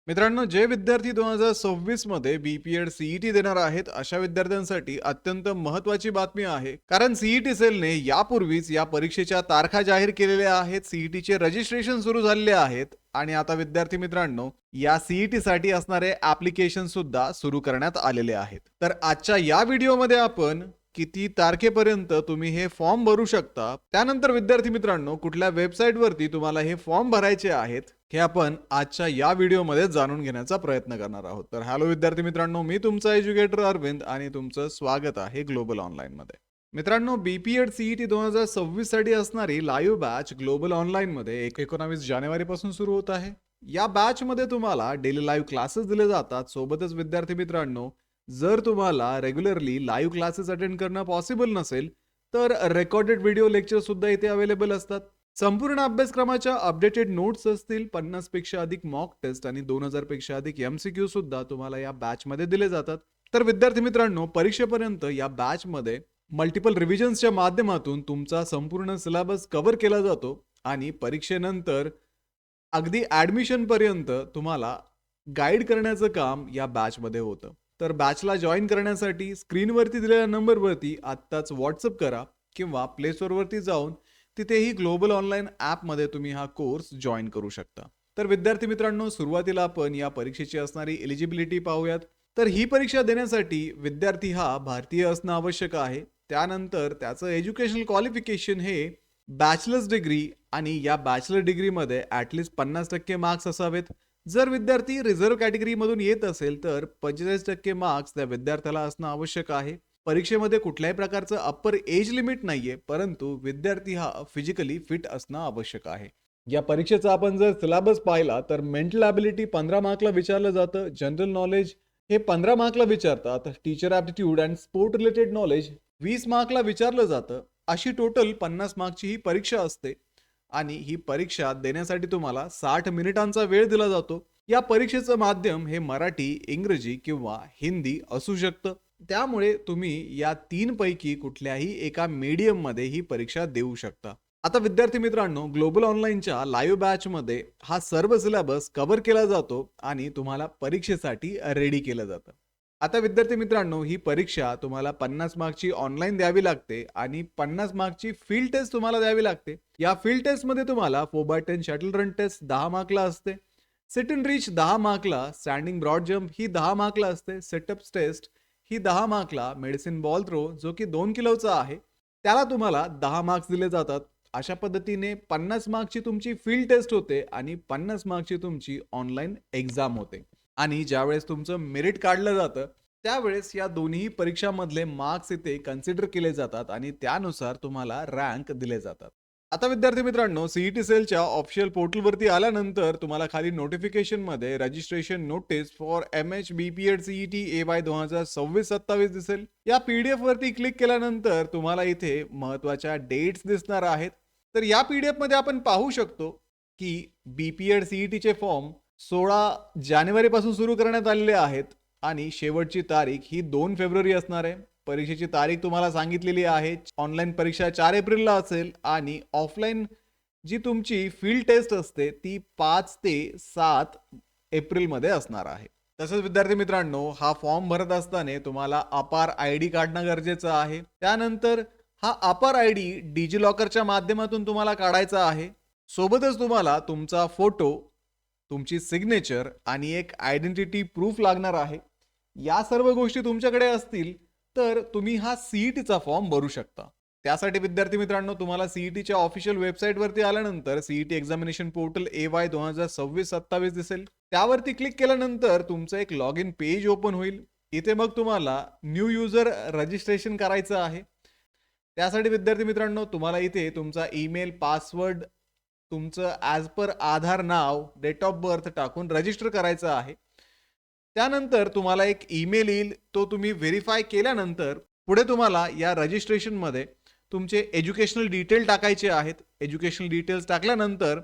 मित्रांनो, जे विद्यार्थी 2026 मध्ये बीपीएड सीईटी देणार आहेत, अशा विद्यार्थ्यांसाठी अत्यंत महत्त्वाची बातमी आहे. कारण सीईटी सेलने यापूर्वीच या परीक्षेच्या तारखा जाहीर केलेल्या आहेत. सीईटीचे रजिस्ट्रेशन सुरू झालेले आहेत आणि आता विद्यार्थी मित्रांनो, या सीईटी साठी असणारे ऍप्लिकेशन सुद्धा सुरू करण्यात आलेले आहेत. तर आजच्या या व्हिडिओमध्ये आपण किती तारखेपर्यंत तुम्ही हे फॉर्म भरू शकता, त्यानंतर विद्यार्थी मित्रांनो कुठल्या वेबसाईटवरती तुम्हाला हे फॉर्म भरायचे आहेत, हे आपण आजच्या या व्हिडिओमध्ये जाणून घेण्याचा प्रयत्न करणार आहोत. तर हॅलो विद्यार्थी मित्रांनो, मी तुमचा एज्युकेटर अरविंद आणि तुमचं स्वागत आहे ग्लोबल ऑनलाईन मध्ये. मित्रांनो, बीपीएड सीईटी 2026 साठी असणारी लाईव्ह बॅच ग्लोबल ऑनलाईन मध्ये 19 जानेवारी पासून सुरू होत आहे. या बॅच मध्ये तुम्हाला डेली लाईव्ह क्लासेस दिले जातात. सोबतच विद्यार्थी मित्रांनो, जर तुम्हाला रेग्युलरली लाईव्ह क्लासेस अटेंड करणं पॉसिबल नसेल, तर रेकॉर्डेड व्हिडिओ लेक्चर सुद्धा इथे अवेलेबल असतात. संपूर्ण अभ्यासक्रमाच्या अपडेटेड नोट्स असतील, 50 पेक्षा अधिक मॉक टेस्ट आणि 2000 पेक्षा अधिक एमसीक्यू सुद्धा तुम्हाला या बॅच मध्ये दिले जातात. तर विद्यार्थी मित्रांनो, परीक्षेपर्यंत या बॅच मध्ये मल्टिपल रिव्हिजन्सच्या माध्यमातून तुमचा संपूर्ण सिलेबस कव्हर केला जातो आणि परीक्षेनंतर अगदी ऍडमिशन पर्यंत तुम्हाला गाईड करण्याचं काम या बॅच मध्ये होतं. तर बॅचला जॉईन करण्यासाठी स्क्रीनवरती दिलेल्या नंबरवरती आत्ताच व्हॉट्सअप करा किंवा प्ले स्टोअरवरती जाऊन तिथेही ग्लोबल ऑनलाईन ॲपमध्ये तुम्ही हा कोर्स जॉईन करू शकता. तर विद्यार्थी मित्रांनो, सुरुवातीला आपण या परीक्षेची असणारी एलिजिबिलिटी पाहूयात. तर ही परीक्षा देण्यासाठी विद्यार्थी हा भारतीय असणं आवश्यक आहे. त्यानंतर त्याचं एज्युकेशनल क्वालिफिकेशन हे बॅचलर्स डिग्री आणि या बॅचलर डिग्रीमध्ये ॲटलिस्ट 50% मार्क्स असावेत. जर विद्यार्थी रिझर्व्ह कॅटेगरीमधून येत असेल तर 45% मार्क्स त्या विद्यार्थ्याला असणं आवश्यक आहे. परीक्षेमध्ये कुठल्याही प्रकारचं अप्पर एज लिमिट नाहीये, परंतु विद्यार्थी हा फिजिकली फिट असणं आवश्यक आहे. या परीक्षेचा आपण जर सिलेबस पाहिला तर मेंटल ॲबिलिटी 15 मार्कला विचारलं जातं, जनरल नॉलेज हे 15 मार्कला विचारतात, teacher aptitude and sport related knowledge 20 मार्कला विचारलं जातं. अशी टोटल 50 मार्कची ही परीक्षा असते आणि ही परीक्षा देण्यासाठी तुम्हाला 60 मिनिटांचा वेळ दिला जातो. या परीक्षेचं माध्यम हे मराठी, इंग्रजी किंवा हिंदी असू शकतं. त्यामुळे तुम्ही या 3 पैकी कुठल्याही एका मीडियम मध्ये ही परीक्षा देऊ शकता. आता विद्यार्थी मित्रांनो, ग्लोबल ऑनलाईनच्या लाईव्ह बॅच मध्ये हा सर्व सिलेबस कव्हर केला जातो आणि तुम्हाला परीक्षेसाठी रेडी केलं जातं. आता विद्यार्थी मित्रांनो, ही परीक्षा तुम्हाला 50 मार्कची ऑनलाईन द्यावी लागते आणि 50 मार्कची फील्ड टेस्ट तुम्हाला द्यावी लागते. या फील्ड टेस्ट मध्ये तुम्हाला 4x10 शटल रन टेस्ट 10 मार्कला असते, सिट इन रीच 10 मार्कला, स्टँडिंग ब्रॉड जम्प ही 10 मार्कला असते, सेटअप्स टेस्ट ही 10 मार्कला, मेडिसिन बॉल थ्रो जो की 2 किलोचा आहे त्याला तुम्हाला 10 मार्क्स दिले जातात. अशा पद्धतीने 50 मार्कची तुमची फील्ड टेस्ट होते आणि 50 मार्कची तुमची ऑनलाईन एक्झाम होते. आणि ज्यावेळेस तुमचं मेरिट काढलं जातं त्यावेळेस या दोन्ही परीक्षांमधले मार्क्स इथे कन्सिडर केले जातात आणि त्यानुसार तुम्हाला रँक दिले जातात. आता विद्यार्थी मित्रांनो, सीईटी सेलच्या ऑफिशियल पोर्टलवरती आल्यानंतर तुम्हाला खाली नोटिफिकेशन मध्ये registration notice for MH BPEd CET AY 2026-27 दिसेल. या पीडीएफ वरती क्लिक केल्यानंतर तुम्हाला इथे महत्वाच्या डेट्स दिसणार आहेत. तर या पीडीएफ मध्ये आपण पाहू शकतो की बीपीएड सीईटीचे फॉर्म 16 जानेवारी पासून सुरू करण्यात आलेले आहेत आणि शेवटची तारीख ही 2 फेब्रुवारी असणार आहे. परीक्षेची तारीख तुम्हाला सांगितलेली आहे. ऑनलाईन परीक्षा 4 एप्रिलला असेल आणि ऑफलाईन जी तुमची फील्ड टेस्ट असते ती 5 ते 7 एप्रिलमध्ये असणार आहे. तसंच विद्यार्थी मित्रांनो, हा फॉर्म भरत असताना तुम्हाला अपार आयडी काढणं गरजेचं आहे. त्यानंतर हा अपार आयडी डिजी लॉकरच्या माध्यमातून तुम्हाला काढायचा आहे. सोबतच तुम्हाला तुमचा फोटो, तुमची सिग्नेचर आणि एक आयडेंटिटी प्रूफ लागणार आहे. या सर्व गोष्टी तुमच्याकडे असतील तर तुम्ही हा सीईटीचा फॉर्म भरू शकता. त्यासाठी विद्यार्थी मित्रांनो, तुम्हाला सीईटीच्या ऑफिशियल वेबसाईटवरती आल्यानंतर सीईटी एक्झामिनेशन पोर्टल AY 2026-27 दिसेल. त्यावरती क्लिक केल्यानंतर तुमचं एक लॉग इन पेज ओपन होईल. इथे मग तुम्हाला न्यू युजर रजिस्ट्रेशन करायचं आहे. त्यासाठी विद्यार्थी मित्रांनो, तुम्हाला इथे तुमचा ईमेल, पासवर्ड, तुमचं ॲज पर आधार नाव, डेट ऑफ बर्थ टाकून रजिस्टर करायचं आहे. त्यानंतर तुम्हाला एक ईमेल येईल, तो तुम्ही व्हेरीफाय केल्यानंतर पुढे तुम्हाला या रजिस्ट्रेशनमध्ये तुमचे एज्युकेशनल डिटेल टाकायचे आहेत. एज्युकेशनल डिटेल्स टाकल्यानंतर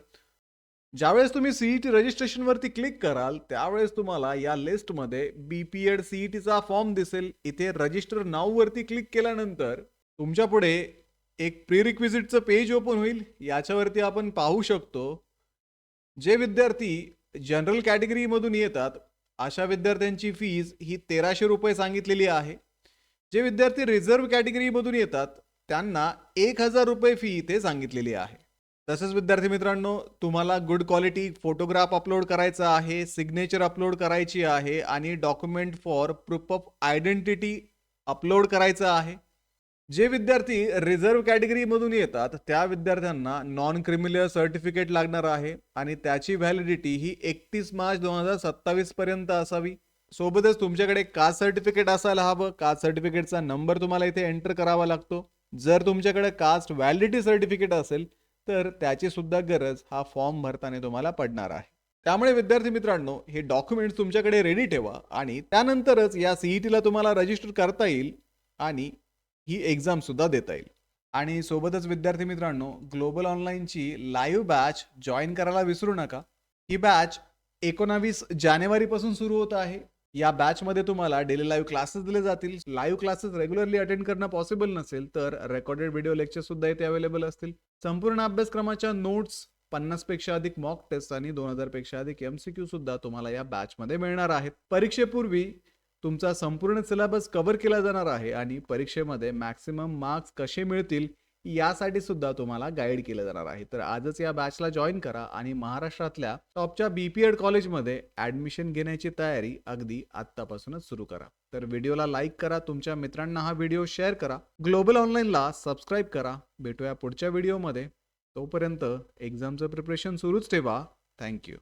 ज्यावेळेस तुम्ही सीईटी रजिस्ट्रेशनवरती क्लिक कराल त्यावेळेस तुम्हाला या लिस्टमध्ये बीपीएड सीईटीचा फॉर्म दिसेल. इथे रजिस्टर नाववरती क्लिक केल्यानंतर तुमच्या पुढे एक प्री रिक्विजिटचं पेज ओपन होईल. याच्यावरती आपण पाहू शकतो जे विद्यार्थी जनरल कॅटेगरीमधून येतात अशा विद्यार्थ्यांची फीज ही 1300 रुपये सांगितलेली आहे. जे विद्यार्थी रिझर्व्ह कॅटेगरीमधून येतात त्यांना 1000 रुपये फी इथे सांगितलेली आहे. तसंच विद्यार्थी मित्रांनो, तुम्हाला गुड क्वालिटी फोटोग्राफ अपलोड करायचा आहे, सिग्नेचर अपलोड करायची आहे आणि document for proof of identity upload करायचं आहे. जे विद्यार्थी रिझर्व्ह कॅटेगरीमधून येतात त्या विद्यार्थ्यांना नॉन क्रिमिनल सर्टिफिकेट लागणार आहे आणि त्याची व्हॅलिडिटी ही 31 मार्च 2027 पर्यंत असावी. सोबतच तुमच्याकडे कास्ट सर्टिफिकेट असायला हवं. कास्ट सर्टिफिकेटचा नंबर तुम्हाला इथे एंटर करावा लागतो. जर तुमच्याकडे कास्ट व्हॅलिडिटी सर्टिफिकेट असेल तर त्याची सुद्धा गरज हा फॉर्म भरताना तुम्हाला पडणार आहे. त्यामुळे विद्यार्थी मित्रांनो, हे डॉक्युमेंट्स तुमच्याकडे रेडी ठेवा आणि त्यानंतरच या सीईटीला तुम्हाला रजिस्टर करता येईल आणि ही एक्झाम सुद्धा देता येईल. आणि सोबतच विद्यार्थी मित्रांनो, ग्लोबल ऑनलाईनची लाईव्ह बॅच जॉईन करायला विसरू नका. ही बॅच 19 जानेवारीपासून सुरू होत आहे. या बॅचमध्ये तुम्हाला डेली लाईव्ह क्लासेस दिले जातील. लाईव्ह क्लासेस रेग्युलरली अटेंड करणं पॉसिबल नसेल तर रेकॉर्डेड व्हिडिओ लेक्चर सुद्धा इथे अवेलेबल असतील. संपूर्ण अभ्यासक्रमाच्या नोट्स, 50 पेक्षा अधिक मॉक टेस्ट आणि 2000 पेक्षा अधिक MCQ सुद्धा तुम्हाला या बॅचमध्ये मिळणार आहेत. परीक्षेपूर्वी तुमचा संपूर्ण सिलेबस कव्हर केला जाणार आहे आणि परीक्षेमध्ये मॅक्सिमम मार्क्स कसे मिळतील यासाठी सुद्धा तुम्हाला गाईड केलं जाणार आहे. तर आजच या बॅचला जॉईन करा आणि महाराष्ट्रातल्या टॉपच्या BPED कॉलेजमध्ये ऍडमिशन घेण्याची तयारी अगदी आत्तापासूनच सुरू करा. तर व्हिडिओला लाईक करा, तुमच्या मित्रांना हा व्हिडिओ शेअर करा, ग्लोबल ऑनलाईनला सबस्क्राईब करा. भेटूया पुढच्या व्हिडिओमध्ये. तोपर्यंत एक्झामचं प्रिपरेशन सुरूच ठेवा. थँक्यू.